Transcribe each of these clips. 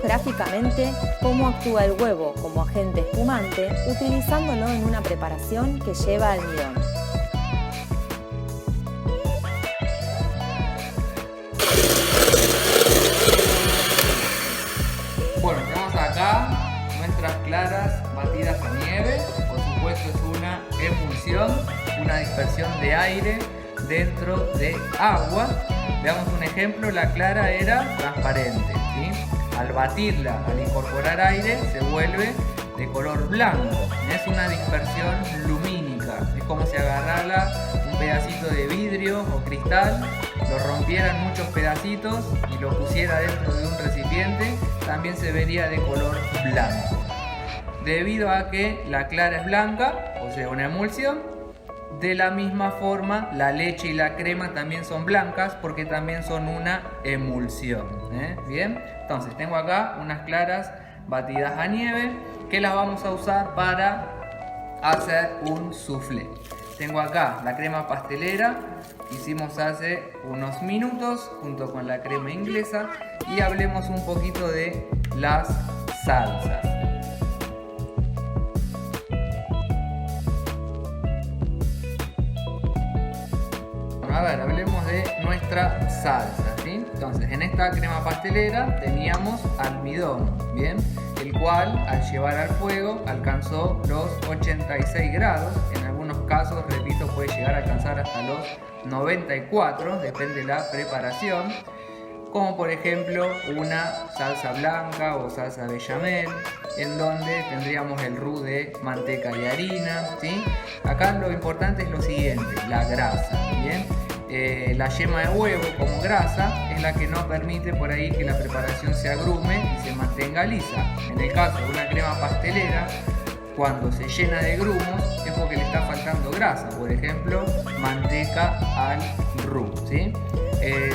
gráficamente cómo actúa el huevo como agente espumante utilizándolo en una preparación que lleva almidón. Bueno, tenemos acá nuestras claras batidas a nieve. Por supuesto es una emulsión, una dispersión de aire dentro de agua. Veamos un ejemplo, la clara era transparente, ¿sí? Al batirla, al incorporar aire, se vuelve de color blanco. Es una dispersión lumínica. Es como si agarrara un pedacito de vidrio o cristal, lo rompiera en muchos pedacitos y lo pusiera dentro de un recipiente, también se vería de color blanco. Debido a que la clara es blanca, o sea una emulsión, de la misma forma la leche y la crema también son blancas porque también son una emulsión. Bien, entonces tengo acá unas claras batidas a nieve que las vamos a usar para hacer un soufflé. Tengo acá la crema pastelera que hicimos hace unos minutos junto con la crema inglesa, y hablemos un poquito de las salsas. A ver, hablemos de nuestra salsa, ¿sí? Entonces, en esta crema pastelera teníamos almidón, ¿bien? El cual, al llevar al fuego, alcanzó los 86 grados. En algunos casos, repito, puede llegar a alcanzar hasta los 94, depende de la preparación. Como por ejemplo una salsa blanca o salsa bechamel, en donde tendríamos el roux de manteca y harina, ¿sí? Acá lo importante es lo siguiente, la grasa, ¿bien? La yema de huevo como grasa es la que no permite por ahí que la preparación se agrume y se mantenga lisa. En el caso de una crema pastelera, cuando se llena de grumos es porque le está faltando grasa, por ejemplo manteca al roux, ¿sí?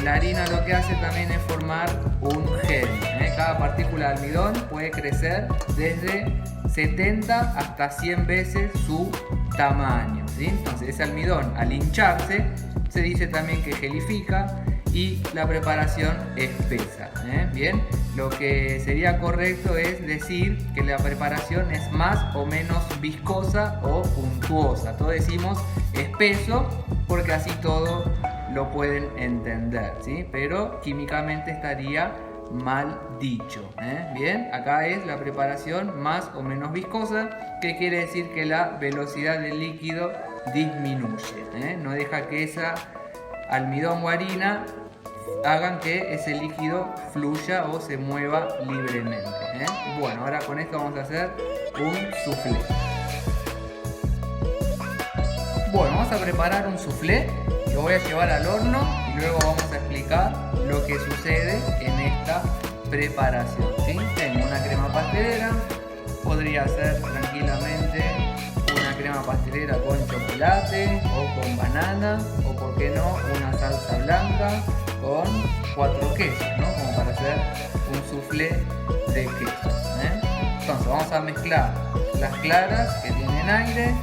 La harina lo que hace también es formar un gel. Cada partícula de almidón puede crecer desde 70 hasta 100 veces su tamaño, ¿sí? Entonces ese almidón, al hincharse, se dice también que gelifica y la preparación espesa. Bien, lo que sería correcto es decir que la preparación es más o menos viscosa o untuosa. Todos decimos espeso porque así todo lo pueden entender, ¿sí? Pero químicamente estaría mal dicho. Bien, acá es la preparación más o menos viscosa, que quiere decir que la velocidad del líquido disminuye. No deja que esa almidón o harina hagan que ese líquido fluya o se mueva libremente. Bueno, ahora con esto vamos a hacer un soufflé. Bueno, vamos a preparar un soufflé. Lo voy a llevar al horno y luego vamos a explicar lo que sucede en esta preparación, ¿sí? Tengo una crema pastelera, podría ser tranquilamente una crema pastelera con chocolate o con banana, o por qué no una salsa blanca con 4 quesos, ¿no? Como para hacer un soufflé de quesos. Entonces vamos a mezclar las claras que tienen aire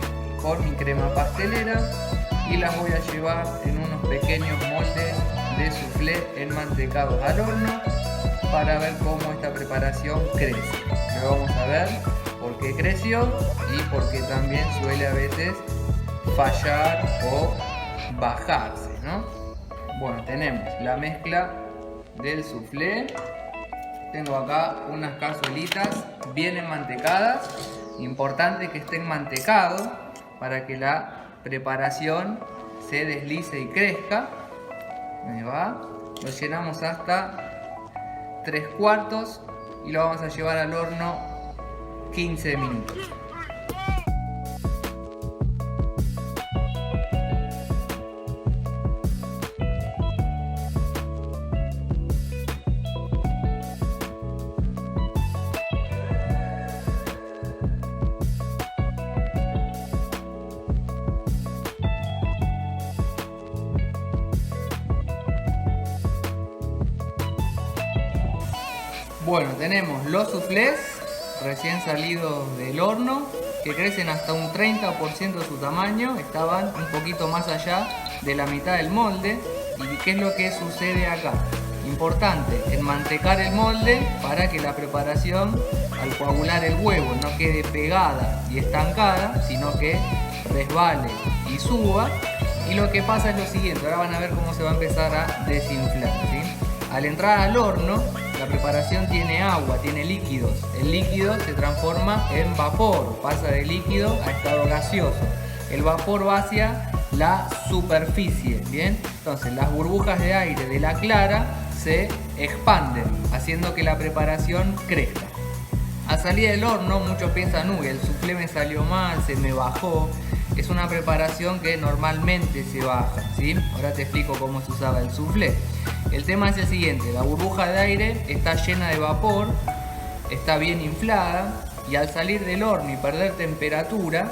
con mi crema pastelera y las voy a llevar en unos pequeños moldes de soufflé enmantecados al horno para ver cómo esta preparación crece. Luego vamos a ver por qué creció y por qué también suele a veces fallar o bajarse, ¿no? Bueno, tenemos la mezcla del soufflé. Tengo acá unas cazuelitas bien enmantecadas. Importante que estén mantecados para que la preparación se deslice y crezca. Ahí va. Lo llenamos hasta 3/4 y lo vamos a llevar al horno 15 minutos. Bueno, tenemos los soufflés recién salidos del horno que crecen hasta un 30% de su tamaño. Estaban un poquito más allá de la mitad del molde. ¿Y qué es lo que sucede acá? Importante, enmantecar el molde para que la preparación, al coagular el huevo, no quede pegada y estancada, sino que resbale y suba. Y lo que pasa es lo siguiente, ahora van a ver cómo se va a empezar a desinflar, ¿sí? Al entrar al horno, la preparación tiene agua, tiene líquidos. El líquido se transforma en vapor, pasa de líquido a estado gaseoso. El vapor va hacia la superficie, ¿bien? Entonces las burbujas de aire de la clara se expanden, haciendo que la preparación crezca. A salir del horno, muchos piensan, uy, el soufflé me salió mal, se me bajó. Es una preparación que normalmente se baja, ¿sí? Ahora te explico cómo se usaba el soufflé. El tema es el siguiente, la burbuja de aire está llena de vapor, está bien inflada y al salir del horno y perder temperatura,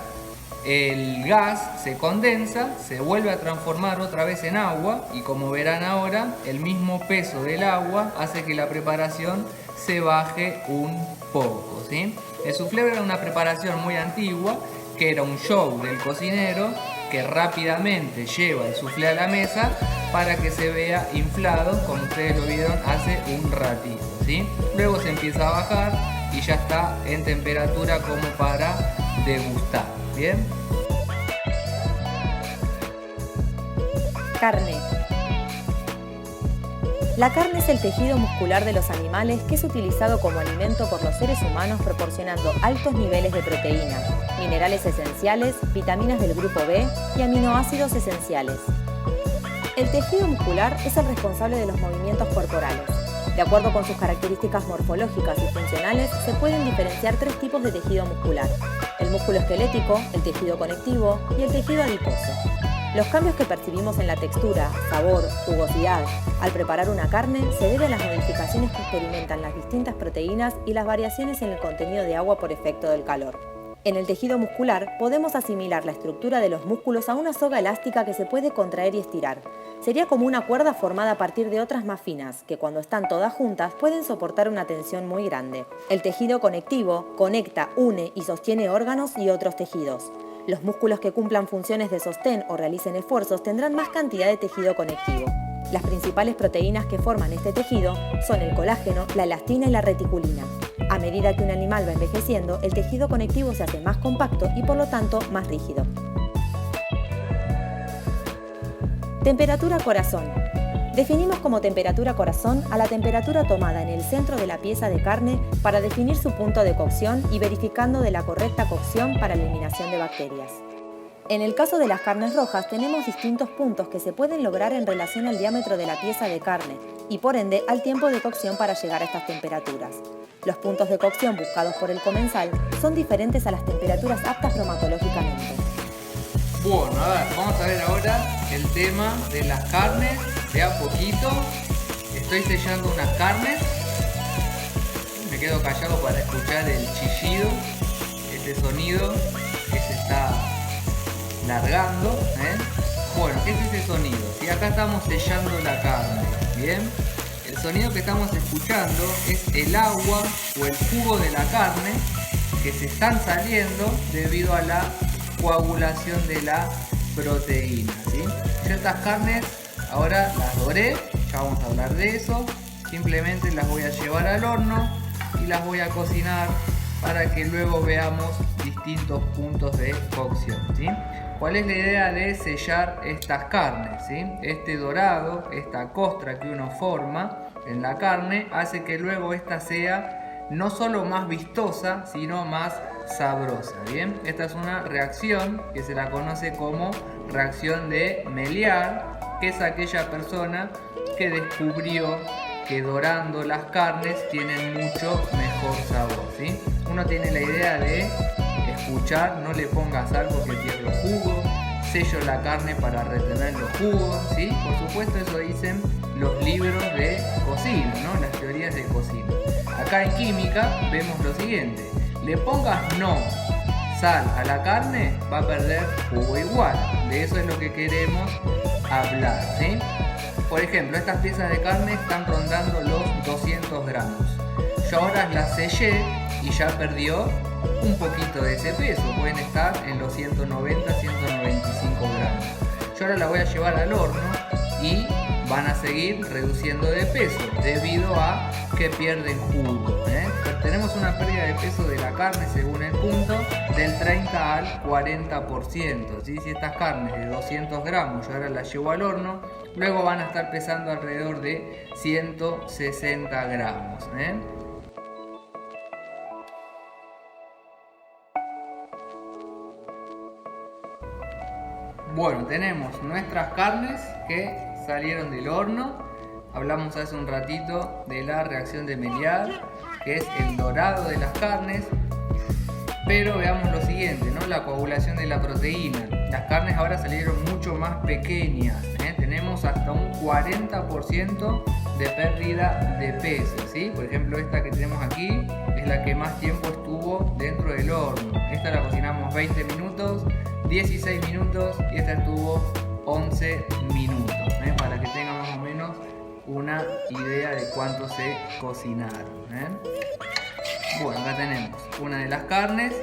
el gas se condensa, se vuelve a transformar otra vez en agua y como verán ahora, el mismo peso del agua hace que la preparación se baje un poco, ¿sí? El soufflé era una preparación muy antigua, que era un show del cocinero que rápidamente lleva el soufflé a la mesa para que se vea inflado, como ustedes lo vieron hace un ratito, ¿sí? Luego se empieza a bajar y ya está en temperatura como para degustar, ¿bien? Carne. La carne es el tejido muscular de los animales que es utilizado como alimento por los seres humanos, proporcionando altos niveles de proteína, minerales esenciales, vitaminas del grupo B y aminoácidos esenciales. El tejido muscular es el responsable de los movimientos corporales. De acuerdo con sus características morfológicas y funcionales, se pueden diferenciar tres tipos de tejido muscular: el músculo esquelético, el tejido conectivo y el tejido adiposo. Los cambios que percibimos en la textura, sabor, jugosidad al preparar una carne se deben a las modificaciones que experimentan las distintas proteínas y las variaciones en el contenido de agua por efecto del calor. En el tejido muscular podemos asimilar la estructura de los músculos a una soga elástica que se puede contraer y estirar. Sería como una cuerda formada a partir de otras más finas, que cuando están todas juntas pueden soportar una tensión muy grande. El tejido conectivo conecta, une y sostiene órganos y otros tejidos. Los músculos que cumplan funciones de sostén o realicen esfuerzos tendrán más cantidad de tejido conectivo. Las principales proteínas que forman este tejido son el colágeno, la elastina y la reticulina. A medida que un animal va envejeciendo, el tejido conectivo se hace más compacto y por lo tanto más rígido. Temperatura corazón. Definimos como temperatura corazón a la temperatura tomada en el centro de la pieza de carne para definir su punto de cocción y verificando de la correcta cocción para eliminación de bacterias. En el caso de las carnes rojas tenemos distintos puntos que se pueden lograr en relación al diámetro de la pieza de carne y por ende al tiempo de cocción para llegar a estas temperaturas. Los puntos de cocción buscados por el comensal son diferentes a las temperaturas aptas bromatológicamente. Bueno, a ver, vamos a ver ahora el tema de las carnes. De a poquito estoy sellando unas carnes. Me quedo callado para escuchar el chillido, ese sonido que se está largando, Bueno, ¿qué es ese sonido? Si acá estamos sellando la carne, ¿bien? El sonido que estamos escuchando es el agua o el jugo de la carne que se están saliendo debido a la coagulación de la proteína, ¿sí? Yo estas carnes ahora las doré, ya vamos a hablar de eso. Simplemente las voy a llevar al horno y las voy a cocinar para que luego veamos distintos puntos de cocción, ¿sí? ¿Cuál es la idea de sellar estas carnes, ¿sí? Este dorado, esta costra que uno forma en la carne hace que luego esta sea no solo más vistosa, sino más sabrosa, ¿bien? Esta es una reacción que se la conoce como reacción de Maillard, que es aquella persona que descubrió que dorando las carnes tienen mucho mejor sabor, ¿sí? Uno tiene la idea de escuchar, no le ponga sal porque pierde los jugos, sello la carne para retener los jugos, ¿sí? Por supuesto eso dicen los libros de cocina, ¿no? Las teorías de cocina. Acá en química vemos lo siguiente: le pongas no sal a la carne, va a perder jugo igual. De eso es lo que queremos hablar, ¿sí? Por ejemplo, estas piezas de carne están rondando los 200 gramos. Yo ahora las sellé y ya perdió un poquito de ese peso. Pueden estar en los 190, 195 gramos. Yo ahora la voy a llevar al horno y van a seguir reduciendo de peso debido a que pierden jugo. Pero tenemos una pérdida de peso de la carne según el punto del 30 al 40%. ¿Sí? Si estas carnes de 200 gramos yo ahora las llevo al horno, luego van a estar pesando alrededor de 160 gramos. Bueno, tenemos nuestras carnes que salieron del horno. Hablamos hace un ratito de la reacción de Maillard, que es el dorado de las carnes. Pero veamos lo siguiente, ¿no? La coagulación de la proteína. Las carnes ahora salieron mucho más pequeñas. Tenemos hasta un 40% de pérdida de peso, ¿sí? Por ejemplo, esta que tenemos aquí es la que más tiempo estuvo dentro del horno. Esta la cocinamos 20 minutos, 16 minutos y esta estuvo 11 minutos, para que tengan más o menos una idea de cuánto se cocinaron. Bueno, acá tenemos una de las carnes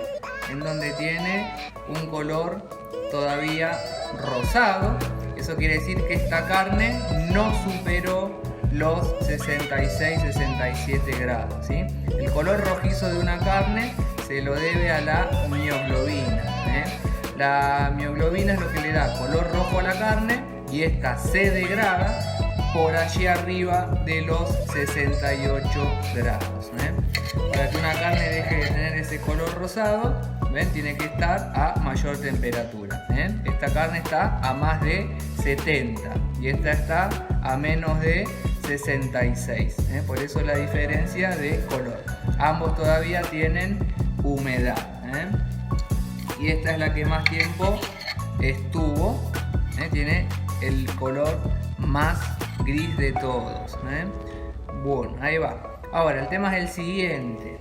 en donde tiene un color todavía rosado. Eso quiere decir que esta carne no superó los 66-67 grados, ¿sí? El color rojizo de una carne se lo debe a la mioglobina. La mioglobina es lo que le da color rojo a la carne y esta se degrada por allí arriba de los 68 grados. Para que una carne deje de tener ese color rosado, tiene que estar a mayor temperatura. Esta carne está a más de 70 y esta está a menos de 66. Por eso la diferencia de color. Ambos todavía tienen humedad. Y esta es la que más tiempo estuvo. Tiene el color más gris de todos. Bueno, ahí va. Ahora, el tema es el siguiente.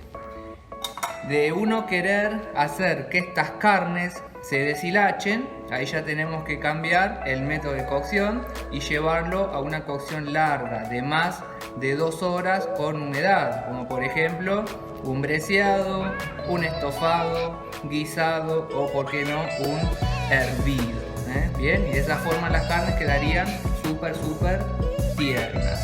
De uno querer hacer que estas carnes se deshilachen, ahí ya tenemos que cambiar el método de cocción y llevarlo a una cocción larga, de más de 2 horas con humedad, como por ejemplo un breceado, un estofado, guisado o, por qué no, un hervido. Bien, y de esa forma las carnes quedarían súper tiernas.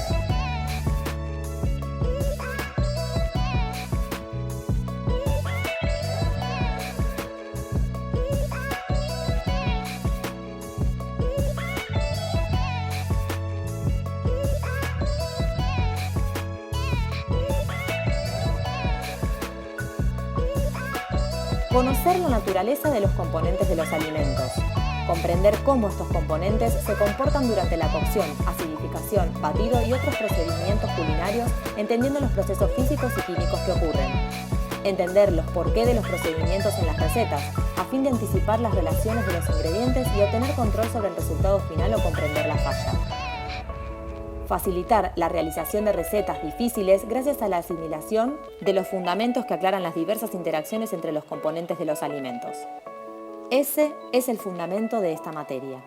Conocer la naturaleza de los componentes de los alimentos. Comprender cómo estos componentes se comportan durante la cocción, acidificación, batido y otros procedimientos culinarios, entendiendo los procesos físicos y químicos que ocurren. Entender los porqué de los procedimientos en las recetas, a fin de anticipar las relaciones de los ingredientes y obtener control sobre el resultado final o comprender la falla. Facilitar la realización de recetas difíciles gracias a la asimilación de los fundamentos que aclaran las diversas interacciones entre los componentes de los alimentos. Ese es el fundamento de esta materia.